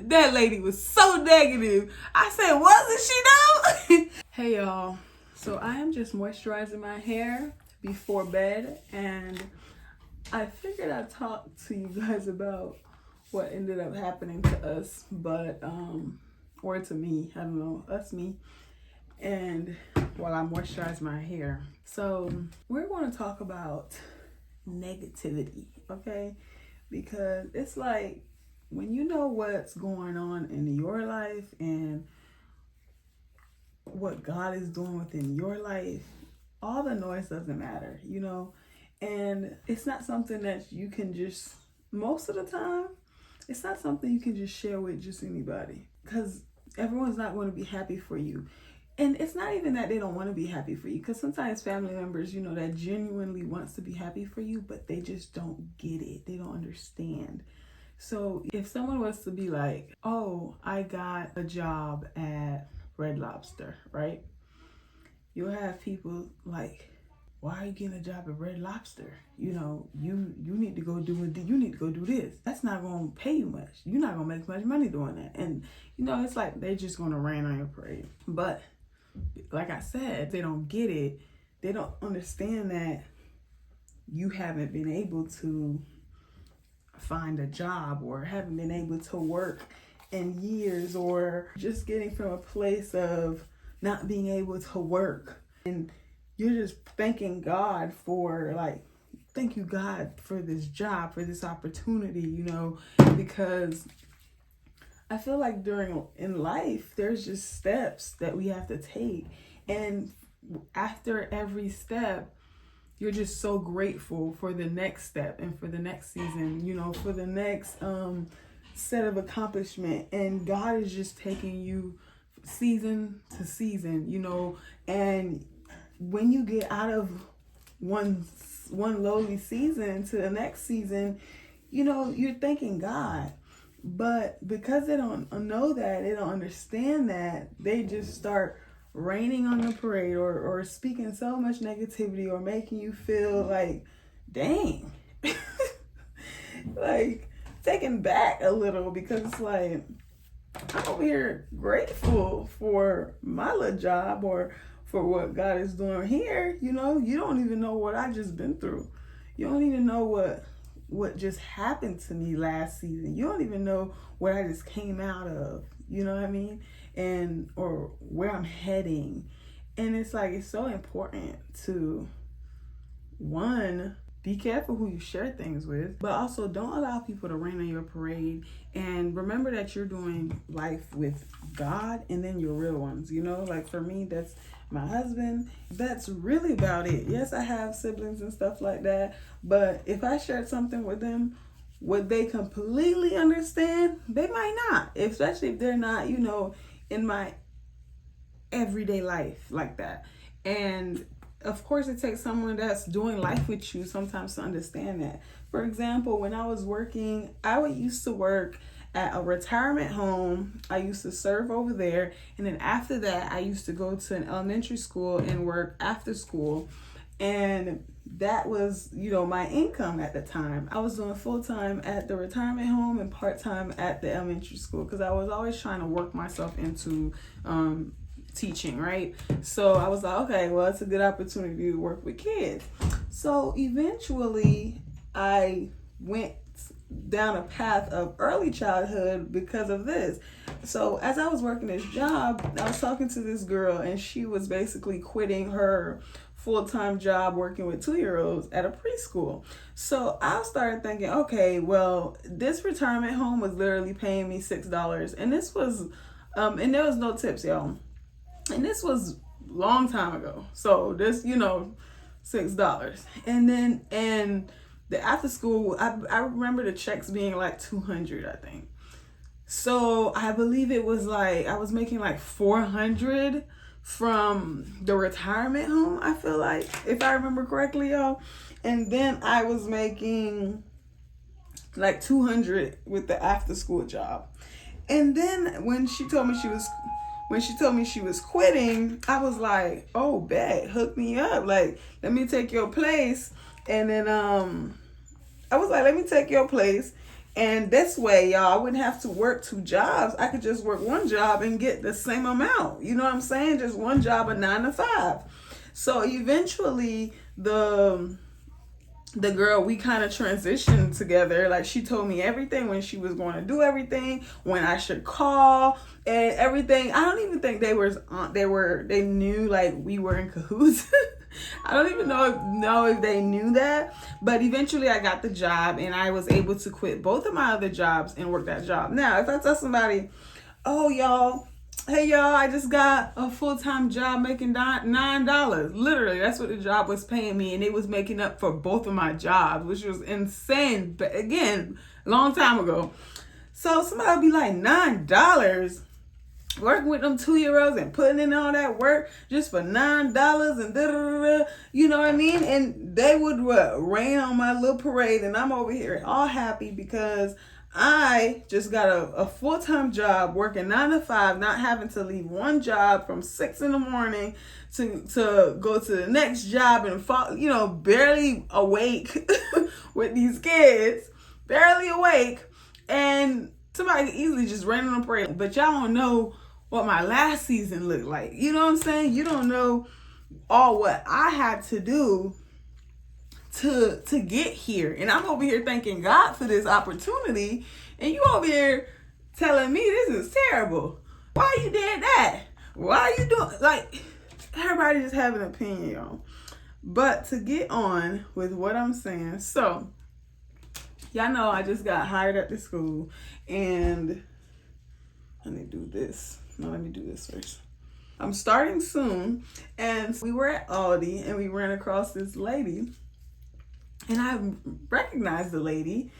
That lady was so negative. I said, wasn't she though? Hey y'all. So I am just moisturizing my hair before bed, and I figured I'd talk to you guys about what ended up happening to us, or to me, I don't know, me, and while I moisturize my hair. So we're going to talk about negativity, okay? Because it's like, when you know what's going on in your life and what God is doing within your life, all the noise doesn't matter, you know? And it's not something that you can just, most of the time, it's not something you can just share with just anybody, because everyone's not going to be happy for you. And it's not even that they don't want to be happy for you, because sometimes family members, you know, that genuinely wants to be happy for you, but they just don't get it. They don't understand. So if someone was to be like, oh, I got a job at Red Lobster, right? You'll have people like, why are you getting a job at Red Lobster? You know, you need to go do this. That's not going to pay you much. You're not going to make much money doing that. And, you know, it's like they're just going to rain on your parade. But like I said, they don't get it. They don't understand that you haven't been able to find a job or haven't been able to work in years, or just getting from a place of not being able to work. And you're just thanking God for, like, thank you God for this job, for this opportunity, you know, because I feel like in life, there's just steps that we have to take. And after every step, you're just so grateful for the next step and for the next season, you know, for the next set of accomplishment. And God is just taking you season to season, you know. And when you get out of one lowly season to the next season, you know, you're thanking God. But because they don't know that, they don't understand that, they just start raining on the parade or speaking so much negativity or making you feel like, dang, like taken back a little, because it's like, I'm over here grateful for my little job or for what God is doing here. You know, you don't even know what I just been through. You don't even know what just happened to me last season. You don't even know what I just came out of, you know what I mean? And, or where I'm heading. And it's like, it's so important to, one, be careful who you share things with, but also don't allow people to rain on your parade. And remember that you're doing life with God and then your real ones, you know? Like for me, that's my husband. That's really about it. Yes, I have siblings and stuff like that, but if I shared something with them, would they completely understand? They might not, especially if they're not, you know, in my everyday life like that. And of course, it takes someone that's doing life with you sometimes to understand that. For example, when I was working, I used to work at a retirement home. I used to serve over there. And then after that, I used to go to an elementary school and work after school. And that was, you know, my income at the time. I was doing full-time at the retirement home and part-time at the elementary school, because I was always trying to work myself into teaching, right? So I was like, okay, well, it's a good opportunity to work with kids. So eventually I went down a path of early childhood because of this. So as I was working this job, I was talking to this girl, and she was basically quitting her full-time job working with 2-year-olds at a preschool. So I started thinking, okay, well, this retirement home was literally paying me $6, and this was and there was no tips, y'all. And this was long time ago. So this, you know, $6. And the after school, I remember the checks being like $200, I think. So I believe it was like, I was making like $400 from the retirement home, I feel like, if I remember correctly, y'all. And then I was making like $200 with the after school job. And then when she told me she was quitting, I was like, oh, bet, hook me up. Like, let me take your place. And then I was like, let me take your place. And this way, y'all, I wouldn't have to work 2 jobs. I could just work 1 job and get the same amount. You know what I'm saying? Just 1 job, a 9 to 5. So eventually the girl, we kind of transitioned together. Like, she told me everything, when she was going to do everything, when I should call and everything. I don't even think they knew like we were in cahoots. I don't even know if they knew that. But eventually I got the job, and I was able to quit both of my other jobs and work that job. Now, if I tell somebody, oh, hey y'all, I just got a full-time job making $9. Literally, that's what the job was paying me, and it was making up for both of my jobs, which was insane. But again, a long time ago. So somebody would be like, $9? Working with them 2-year-olds and putting in all that work just for $9 and da-da-da-da, you know what I mean? And they would rain on my little parade, and I'm over here all happy because I just got a full-time job working 9 to 5, not having to leave one job from 6 in the morning to go to the next job and fall, barely awake with these kids, barely awake. And somebody could easily just rain on the parade. But y'all don't know what my last season looked like. You know what I'm saying? You don't know all what I had to do to get here. And I'm over here thanking God for this opportunity, and you over here telling me this is terrible. Why you did that? Why you doing, like, everybody just have an opinion, y'all. But to get on with what I'm saying, so y'all know I just got hired at the school, and let me do this. No, let me do this first. I'm starting soon, and we were at Aldi, and we ran across this lady, and I recognized the lady.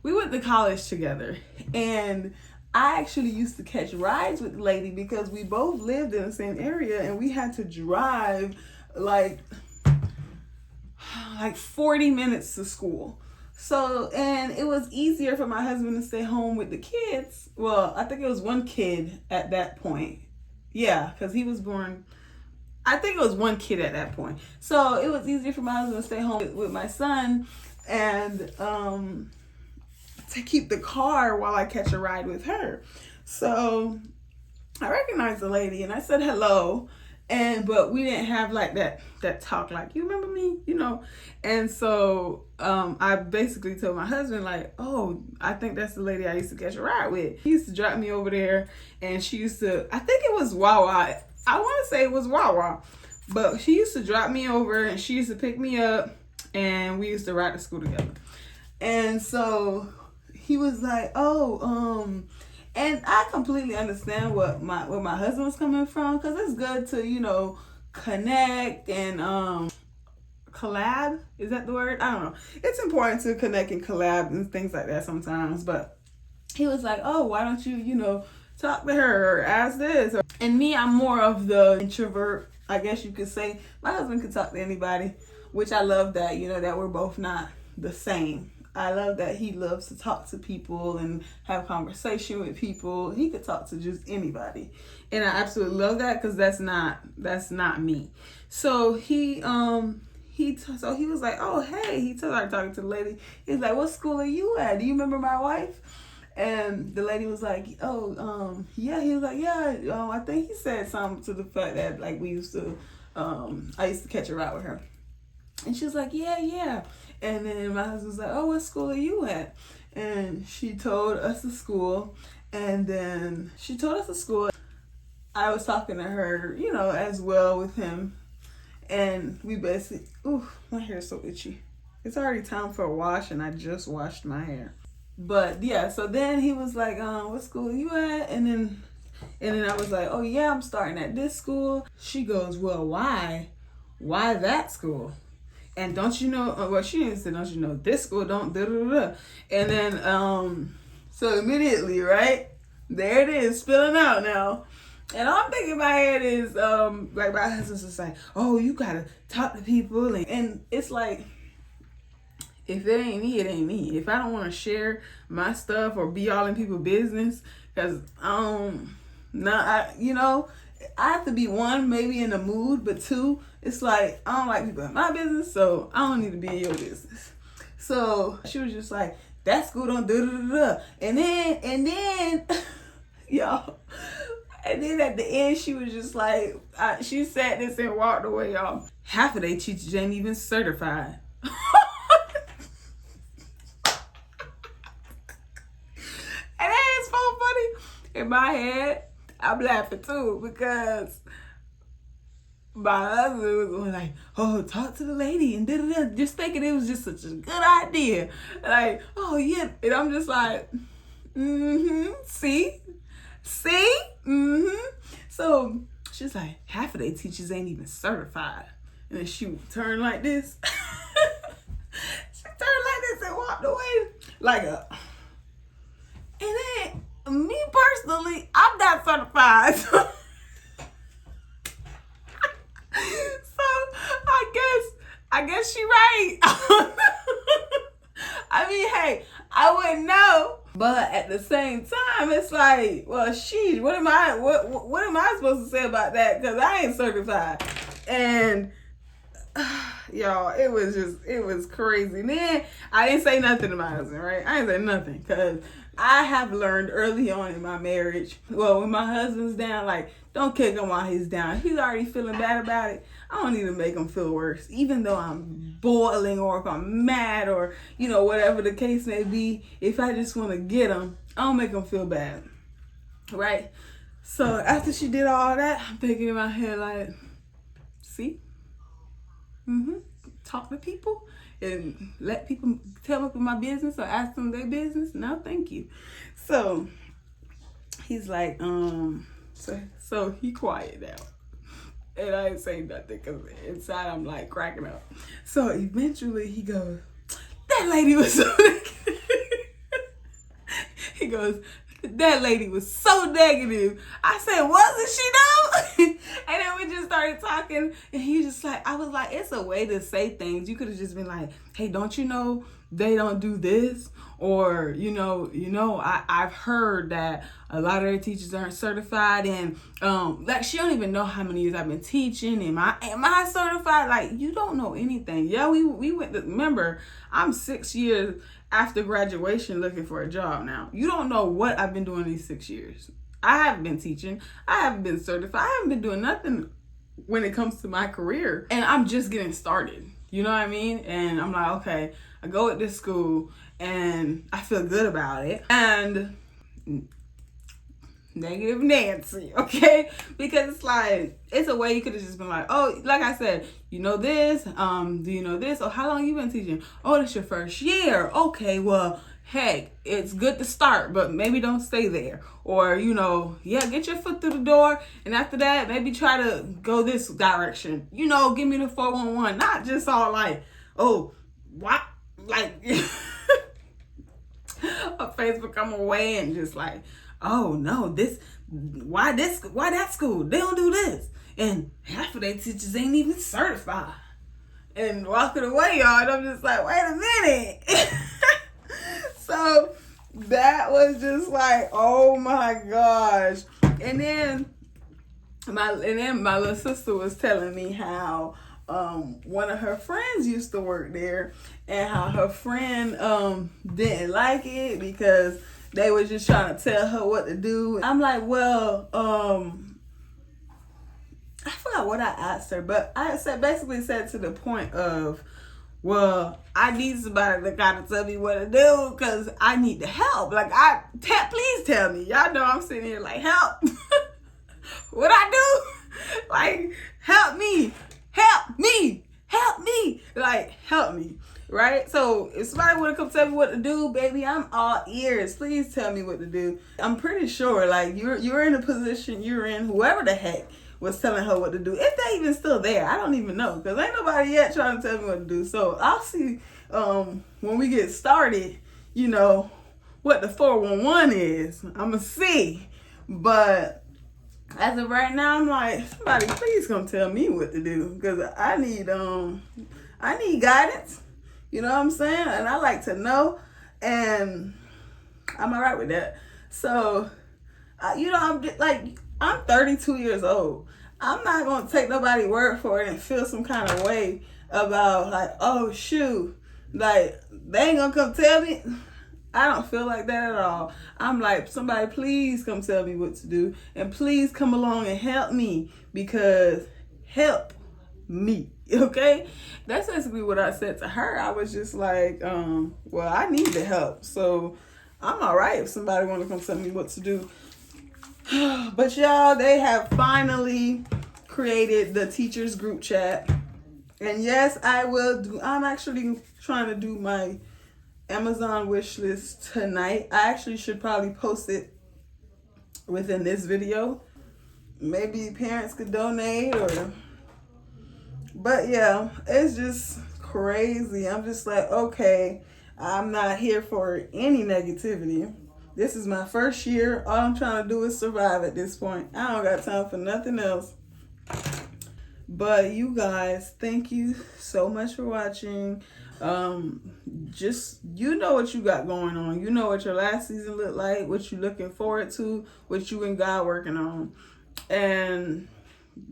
We went to college together, and I actually used to catch rides with the lady because we both lived in the same area, and we had to drive like 40 minutes to school. So, and it was easier for my husband to stay home with the kids. Well, I think it was one kid at that point. Yeah, because he was born, I think it was one kid at that point. So it was easier for my husband to stay home with my son and to keep the car while I catch a ride with her. So I recognized the lady, and I said hello. But we didn't have like that talk, like, you remember me, And so I basically told my husband, like, oh, I think that's the lady I used to catch a ride with. He used to drop me over there, and she used to, I think it was Wawa. I want to say it was Wawa, but she used to drop me over, and she used to pick me up, and we used to ride to school together. And so he was like, oh, and I completely understand where my husband was coming from, because it's good to, connect and collab. Is that the word? I don't know. It's important to connect and collab and things like that sometimes. But he was like, oh, why don't you, talk to her or ask this? And me, I'm more of the introvert, I guess you could say. My husband could talk to anybody, which I love that, that we're both not the same. I love that he loves to talk to people and have conversation with people. He could talk to just anybody, and I absolutely love that, because that's not me. So he was like, oh, hey, he started talking to the lady. He's like, what school are you at? Do you remember my wife? And the lady was like, oh, yeah. He was like, yeah. I think he said something to the fact that, like, I used to catch a ride with her. And she was like, yeah. And then my husband was like, oh, what school are you at? And she told us the school. And then she told us the school. I was talking to her, as well with him. And we basically, my hair is so itchy. It's already time for a wash, and I just washed my hair. But yeah, so then he was like, what school are you at? And then I was like, oh yeah, I'm starting at this school. She goes, well, why that school? And don't you know, well, she didn't say, don't you know, this school don't da-da-da-da. And then, so immediately, right, there it is, spilling out now. And all I'm thinking in my head is, like, my husband's just like, oh, you gotta talk to people. And it's like, if it ain't me, it ain't me. If I don't want to share my stuff or be all in people's business, because I have to be, one, maybe in the mood, but two, it's like, I don't like people in my business, so I don't need to be in your business. So she was just like, that school don't do. And then, y'all. And then at the end, she was just like, she said this and walked away, y'all. Half of they teachers ain't even certified. And that is so funny. In my head, I'm laughing too, because my husband was like, oh, talk to the lady and da-da-da, just thinking it was just such a good idea. Like, oh yeah. And I'm just like, see? So she's like, half of their teachers ain't even certified. And then she turned like this. She turned like this and walked away like a. And then me personally, I'm not certified. So I guess she right. I mean, hey, I wouldn't know. But at the same time, it's like, well, sheesh, what am I supposed to say about that? Because I ain't certified. And y'all, it was crazy. Then I didn't say nothing to my husband, right? I didn't say nothing, because I have learned early on in my marriage, well, when my husband's down, like, don't kick him while he's down. If he's already feeling bad about it, I don't need to make him feel worse. Even though I'm boiling, or if I'm mad, or, you know, whatever the case may be, if I just want to get him, I don't make him feel bad, right? So after she did all that, I'm thinking in my head, like, see? Talk to people and let people tell me my business or ask them their business. No, thank you. So he's like, so he quiet now. And I ain't saying nothing, because inside I'm like cracking up. So eventually he goes, that lady was so negative. He goes, that lady was so negative. I said, wasn't she though? And then we just started talking, and he just like, I was like, it's a way to say things. You could have just been like, hey, don't you know they don't do this? Or, I've heard that a lot of their teachers aren't certified, and like, she don't even know how many years I've been teaching. Am I certified? Like, you don't know anything. Yeah, we went to, remember, I'm 6 years after graduation looking for a job now. You don't know what I've been doing these 6 years. I haven't been teaching. I haven't been certified. I haven't been doing nothing when it comes to my career. And I'm just getting started. You know what I mean? And I'm like, okay, I go at this school and I feel good about it. And negative Nancy, okay? Because it's like, it's a way you could have just been like, oh, like I said, you know this? Do you know this? Or how long you been teaching? Oh, this your first year. Okay, well, heck, it's good to start, but maybe don't stay there. Or, get your foot through the door, and after that, maybe try to go this direction. Give me the 411. Not just all like, oh, what? Like, on Facebook, I'm away and just like, oh no, why that school? They don't do this. And half of their teachers ain't even certified. And walking away, y'all, and I'm just like, wait a minute. So that was just like, oh my gosh. And then my little sister was telling me how one of her friends used to work there, and how her friend didn't like it because they were just trying to tell her what to do. I'm like, well, I forgot what I asked her, but I basically said to the point of, well, I need somebody to kind of tell me what to do, because I need the help. Like, please tell me. Y'all know I'm sitting here like, help. What I do? Like, help me. Like, help me. Right? So if somebody want to come tell me what to do, baby, I'm all ears. Please tell me what to do. I'm pretty sure, like, you're in a position you're in, whoever the heck was telling her what to do. If they even still there, I don't even know, because ain't nobody yet trying to tell me what to do. So I'll see when we get started, what the 411 is. I'm going to see. But as of right now, I'm like, somebody please come tell me what to do, because I need guidance. You know what I'm saying? And I like to know, and I'm all right with that. So, I'm 32 years old. I'm not going to take nobody's word for it and feel some kind of way about, like, oh, shoot, like, they ain't going to come tell me. I don't feel like that at all. I'm like, somebody please come tell me what to do, and please come along and help me, because help me, okay? That's basically what I said to her. I was just like, well, I need the help, so I'm all right if somebody want to come tell me what to do. But y'all, they have finally created the teachers group chat, and yes, I'm actually trying to do my Amazon wish list tonight. I actually should probably post it within this video. Maybe parents could donate, or, but yeah, it's just crazy. I'm just like, okay, I'm not here for any negativity. This is my first year. All I'm trying to do is survive at this point. I don't got time for nothing else. But you guys, thank you so much for watching. Just, you know what you got going on. You know what your last season looked like, what you looking forward to, what you and God working on. And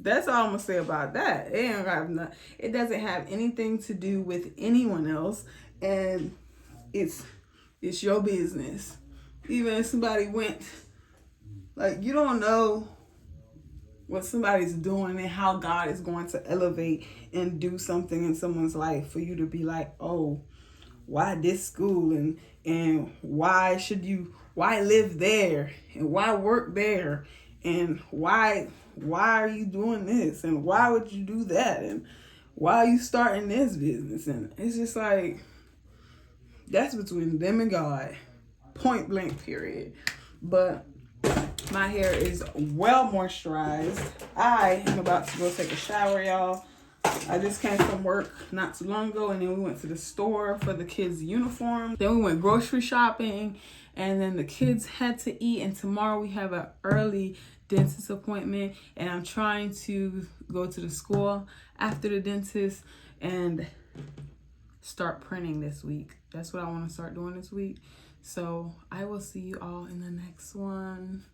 that's all I'm gonna say about that. It doesn't have anything to do with anyone else, and it's your business. Even if somebody went, like, you don't know what somebody's doing and how God is going to elevate and do something in someone's life for you to be like, oh, why this school, and why live there, and why work there, and why are you doing this, and why would you do that, and why are you starting this business? And it's just like, that's between them and God, point blank period. But my hair is well moisturized. I am about to go take a shower, y'all. I just came from work not too long ago, and then we went to the store for the kids' uniform. Then we went grocery shopping, and then the kids had to eat, and tomorrow we have an early dentist appointment, and I'm trying to go to the school after the dentist and start printing this week. That's what I want to start doing this week. So I will see you all in the next one.